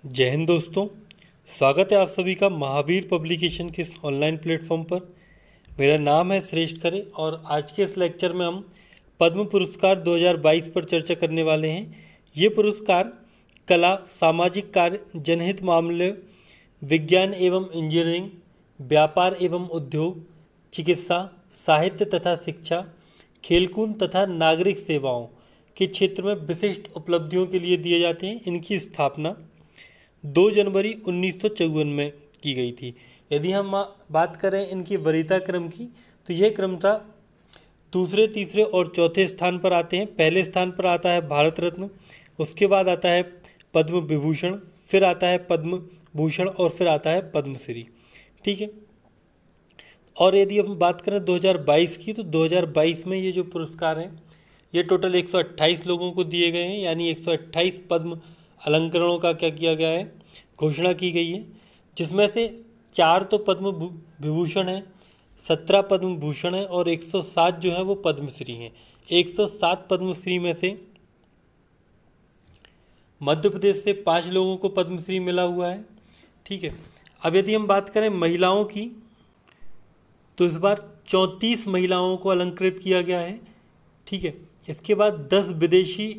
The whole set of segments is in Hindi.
जय हिंद दोस्तों। स्वागत है आप सभी का महावीर पब्लिकेशन के इस ऑनलाइन प्लेटफॉर्म पर। मेरा नाम है श्रेष्ठ खरे और आज के इस लेक्चर में हम पद्म पुरस्कार 2022 पर चर्चा करने वाले हैं। ये पुरस्कार कला, सामाजिक कार्य, जनहित मामले, विज्ञान एवं इंजीनियरिंग, व्यापार एवं उद्योग, चिकित्सा, साहित्य तथा शिक्षा, खेलकूद तथा नागरिक सेवाओं के क्षेत्र में विशिष्ट उपलब्धियों के लिए दिए जाते हैं। इनकी स्थापना 2 जनवरी 1954 में की गई थी। यदि हम बात करें इनकी वरीयता क्रम की तो यह क्रमशः दूसरे, तीसरे और चौथे स्थान पर आते हैं। पहले स्थान पर आता है भारत रत्न, उसके बाद आता है पद्म विभूषण, फिर आता है पद्म भूषण और फिर आता है पद्मश्री। ठीक है। और यदि हम बात करें 2022 की तो 2022 में ये जो पुरस्कार हैं ये टोटल 128 लोगों को दिए गए हैं, यानी 128 पद्म अलंकरणों का क्या किया गया है, घोषणा की गई है, जिसमें से 4 तो पद्म विभूषण है, 17 पद्म भूषण है और 107 जो है वो पद्मश्री हैं। 107 पद्मश्री में से मध्य प्रदेश से 5 लोगों को पद्मश्री मिला हुआ है। ठीक है। अब यदि हम बात करें महिलाओं की तो इस बार 34 महिलाओं को अलंकृत किया गया है। ठीक है। इसके बाद 10 विदेशी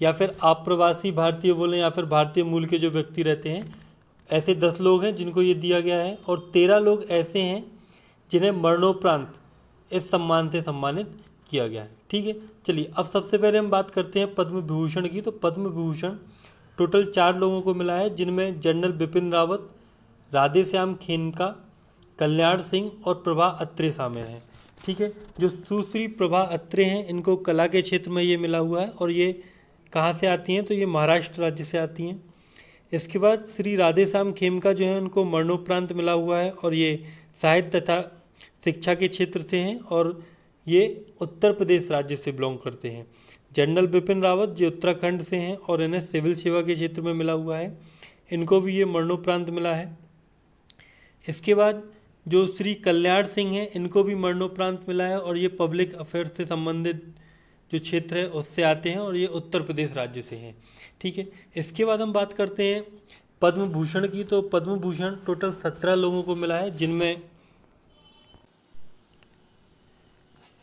या फिर आप्रवासी भारतीय बोलें या फिर भारतीय मूल के जो व्यक्ति रहते हैं, ऐसे 10 लोग हैं जिनको ये दिया गया है और 13 लोग ऐसे हैं जिन्हें मरणोपरांत इस सम्मान से सम्मानित किया गया है। ठीक है। चलिए अब सबसे पहले हम बात करते हैं पद्म विभूषण की। तो पद्म विभूषण टोटल 4 लोगों को मिला है, जिनमें जनरल बिपिन रावत, राधेश्याम खेमका, कल्याण सिंह और प्रभा अत्रे शामिल हैं। ठीक है। जो सुश्री प्रभा अत्रे हैं इनको कला के क्षेत्र में ये मिला हुआ है और ये कहाँ से आती हैं तो ये महाराष्ट्र राज्य से आती हैं। इसके बाद श्री राधेश्याम खेमका जो है उनको मरणोपरांत मिला हुआ है और ये साहित्य तथा शिक्षा के क्षेत्र से हैं और ये उत्तर प्रदेश राज्य से बिलोंग करते हैं। जनरल बिपिन रावत जो उत्तराखंड से हैं और इन्हें सिविल सेवा के क्षेत्र में मिला हुआ है, इनको भी ये मरणोपरांत मिला है। इसके बाद जो श्री कल्याण सिंह हैं इनको भी मरणोपरांत मिला है और ये पब्लिक अफेयर्स से संबंधित जो क्षेत्र है उससे आते हैं और ये उत्तर प्रदेश राज्य से हैं। ठीक है। इसके बाद हम बात करते हैं पद्म भूषण की। तो पद्म भूषण टोटल 17 लोगों को मिला है,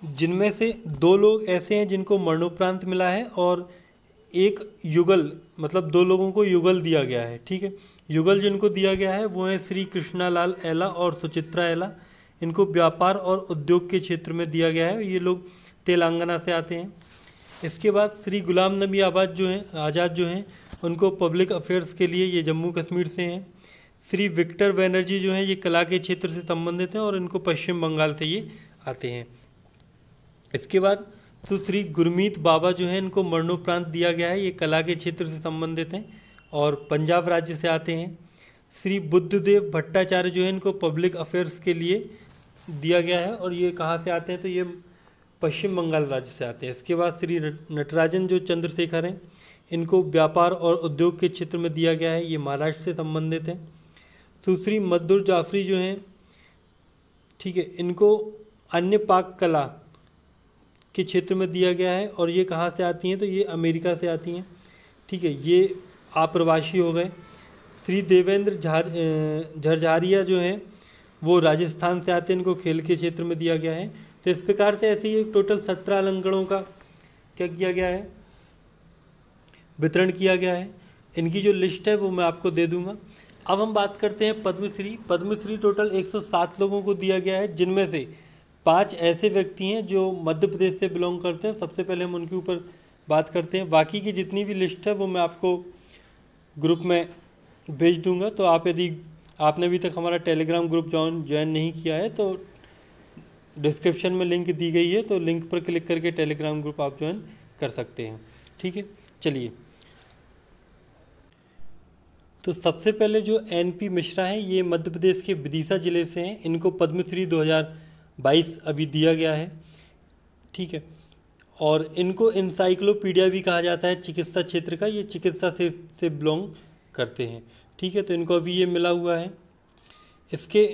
जिनमें से 2 लोग ऐसे हैं जिनको मरणोपरांत मिला है और एक युगल, मतलब 2 लोगों को युगल दिया गया है। ठीक है। युगल जिनको दिया गया है वो है श्री कृष्णालाल एला और सुचित्रा एला। इनको व्यापार और उद्योग के क्षेत्र में दिया गया है। ये लोग तेलंगाना से आते हैं। इसके बाद श्री गुलाम नबी आज़ाद जो हैं उनको पब्लिक अफेयर्स के लिए ये जम्मू कश्मीर से हैं। श्री विक्टर बनर्जी जो हैं ये कला के क्षेत्र से संबंधित हैं और इनको पश्चिम बंगाल से ये आते हैं। इसके बाद तो श्री गुरमीत बाबा जो हैं इनको मरणोपरांत दिया गया है, ये कला के क्षेत्र से संबंधित हैं और पंजाब राज्य से आते हैं। श्री बुद्धदेव भट्टाचार्य जो है इनको पब्लिक अफेयर्स के लिए दिया गया है और ये कहाँ से आते हैं तो ये पश्चिम बंगाल राज्य से आते हैं। इसके बाद श्री नटराजन जो चंद्रशेखर हैं इनको व्यापार और उद्योग के क्षेत्र में दिया गया है, ये महाराष्ट्र से संबंधित हैं। सुश्री मद्दुर जाफरी जो हैं, ठीक है, इनको अन्य पाक कला के क्षेत्र में दिया गया है और ये कहाँ से आती हैं तो ये अमेरिका से आती हैं। ठीक है। ये आप्रवासी हो गए। श्री देवेंद्र झरझारिया जो हैं वो राजस्थान से आते हैं, इनको खेल के क्षेत्र में दिया गया है। तो इस प्रकार से ऐसे ही टोटल 17 अलंकरणों का क्या किया गया है, वितरण किया गया है। इनकी जो लिस्ट है वो मैं आपको दे दूंगा। अब हम बात करते हैं पद्मश्री। पद्मश्री टोटल 107 लोगों को दिया गया है, जिनमें से 5 ऐसे व्यक्ति हैं जो मध्य प्रदेश से बिलोंग करते हैं। सबसे पहले हम उनके ऊपर बात करते हैं। बाकी की जितनी भी लिस्ट है वो मैं आपको ग्रुप में भेज दूंगा। तो आप यदि आपने अभी तक हमारा टेलीग्राम ग्रुप ज्वाइन नहीं किया है तो डिस्क्रिप्शन में लिंक दी गई है, तो लिंक पर क्लिक करके टेलीग्राम ग्रुप आप ज्वाइन कर सकते हैं। ठीक है। चलिए, तो सबसे पहले जो एनपी मिश्रा हैं ये मध्य प्रदेश के विदिशा जिले से हैं। इनको पद्मश्री 2022 अभी दिया गया है। ठीक है। और इनको इंसाइक्लोपीडिया भी कहा जाता है चिकित्सा क्षेत्र का, ये चिकित्सा से बिलोंग करते हैं। ठीक है। तो इनको अभी ये मिला हुआ है। इसके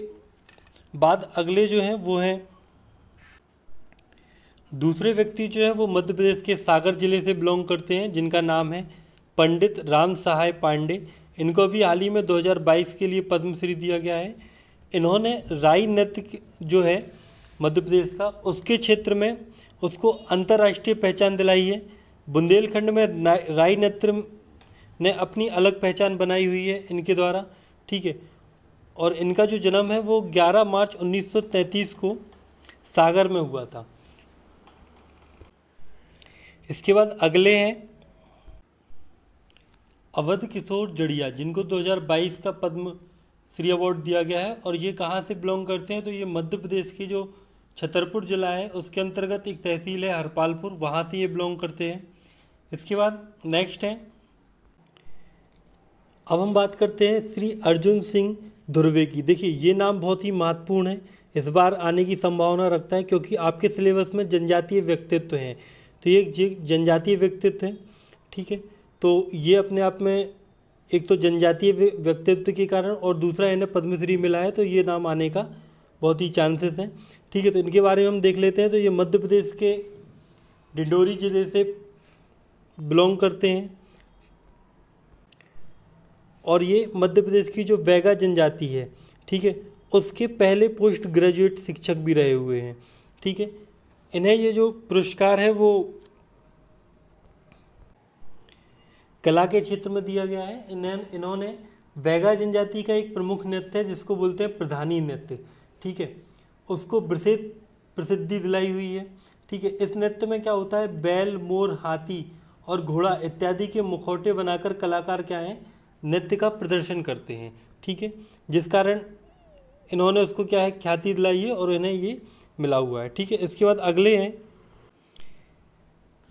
बाद अगले जो हैं वो हैं दूसरे व्यक्ति जो है वो मध्य प्रदेश के सागर जिले से बिलोंग करते हैं, जिनका नाम है पंडित राम सहाय पांडे। इनको अभी हाल ही में 2022 के लिए पद्मश्री दिया गया है। इन्होंने राई नृत्य जो है मध्य प्रदेश का, उसके क्षेत्र में उसको अंतर्राष्ट्रीय पहचान दिलाई है। बुंदेलखंड में राई नृत्य ने अपनी अलग पहचान बनाई हुई है इनके द्वारा, ठीक है। और इनका जो जन्म है वो 11 मार्च 1933 को सागर में हुआ था। इसके बाद अगले हैं अवध किशोर जड़िया, जिनको 2022 का पद्म श्री अवार्ड दिया गया है। और ये कहाँ से बिलोंग करते हैं, तो ये मध्य प्रदेश की जो छतरपुर जिला है उसके अंतर्गत एक तहसील है हरपालपुर, वहाँ से ये बिलोंग करते हैं। इसके बाद नेक्स्ट है, अब हम बात करते हैं श्री अर्जुन सिंह धुर्वे की। देखिए ये नाम बहुत ही महत्वपूर्ण है, इस बार आने की संभावना रखता है क्योंकि आपके सिलेबस में जनजातीय व्यक्तित्व हैं। तो ये एक जनजातीय व्यक्तित्व है, ठीक है। तो ये अपने आप में एक तो जनजातीय व्यक्तित्व के कारण और दूसरा इन्हें पद्मश्री मिला है, तो ये नाम आने का बहुत ही चांसेस हैं, ठीक है। तो इनके बारे में हम देख लेते हैं। तो ये मध्य प्रदेश के डिंडोरी जिले से बिलोंग करते हैं और ये मध्य प्रदेश की जो बैगा जनजाति है, ठीक है, उसके पहले पोस्ट ग्रेजुएट शिक्षक भी रहे हुए हैं, ठीक है। इन्हें ये जो पुरस्कार है वो कला के क्षेत्र में दिया गया है। इन्होंने बैगा जनजाति का एक प्रमुख नृत्य है जिसको बोलते हैं प्रधानी नृत्य, ठीक है, उसको विशेष प्रसिद्धि दिलाई हुई है, ठीक है। इस नृत्य में क्या होता है, बैल, मोर, हाथी और घोड़ा इत्यादि के मुखौटे बनाकर कलाकार क्या हैं, नृत्य का प्रदर्शन करते हैं, ठीक है, जिस कारण इन्होंने उसको क्या है ख्याति दिलाई है और इन्हें ये मिला हुआ है, ठीक है। इसके बाद अगले हैं,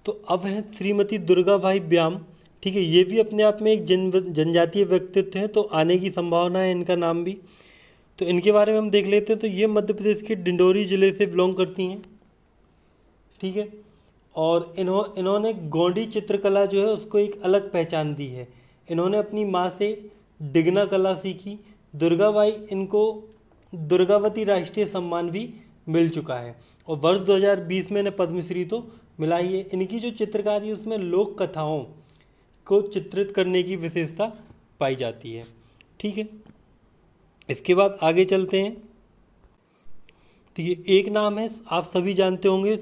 तो अब हैं श्रीमती दुर्गाबाई ब्याम, ठीक है। ये भी अपने आप में एक जनजातीय व्यक्तित्व है, तो आने की संभावना है इनका नाम भी। तो इनके बारे में हम देख लेते हैं। तो ये मध्य प्रदेश के डिंडोरी ज़िले से बिलोंग करती हैं, ठीक है। और इन्होंने गोंडी चित्रकला जो है उसको एक अलग पहचान दी है। इन्होंने अपनी माँ से डिगना कला सीखी। दुर्गाबाई, इनको दुर्गावती राष्ट्रीय सम्मान भी मिल चुका है और वर्ष 2020 में इन्हें पद्मश्री तो मिला ही है। इनकी जो चित्रकारी है उसमें लोक कथाओं को चित्रित करने की विशेषता पाई जाती है, ठीक है। इसके बाद आगे चलते हैं। तो ये एक नाम है, आप सभी जानते होंगे,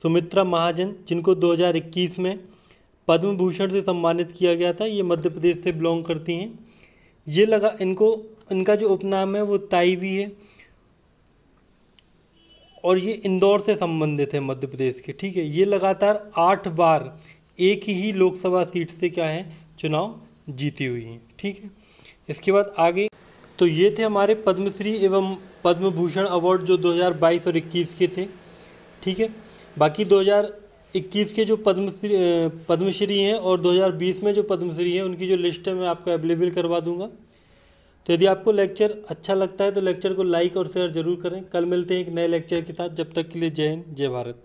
सुमित्रा महाजन, जिनको 2021 में पद्म भूषण से सम्मानित किया गया था। ये मध्य प्रदेश से बिलोंग करती हैं। ये इनका जो उपनाम है वो ताईवी है और ये इंदौर से संबंधित है मध्य प्रदेश के, ठीक है। ये लगातार 8 बार एक ही लोकसभा सीट से क्या है चुनाव जीती हुई हैं, ठीक है। इसके बाद आगे, तो ये थे हमारे पद्मश्री एवं पद्म भूषण अवार्ड जो 2022 और 21 के थे, ठीक है। बाकी 2021 के जो पद्मश्री हैं और 2020 में जो पद्मश्री हैं उनकी जो लिस्ट है मैं आपको अवेलेबल करवा दूंगा। तो यदि आपको लेक्चर अच्छा लगता है तो लेक्चर को लाइक और शेयर जरूर करें। कल मिलते हैं एक नए लेक्चर के साथ, जब तक के लिए जय हिंद, जय भारत।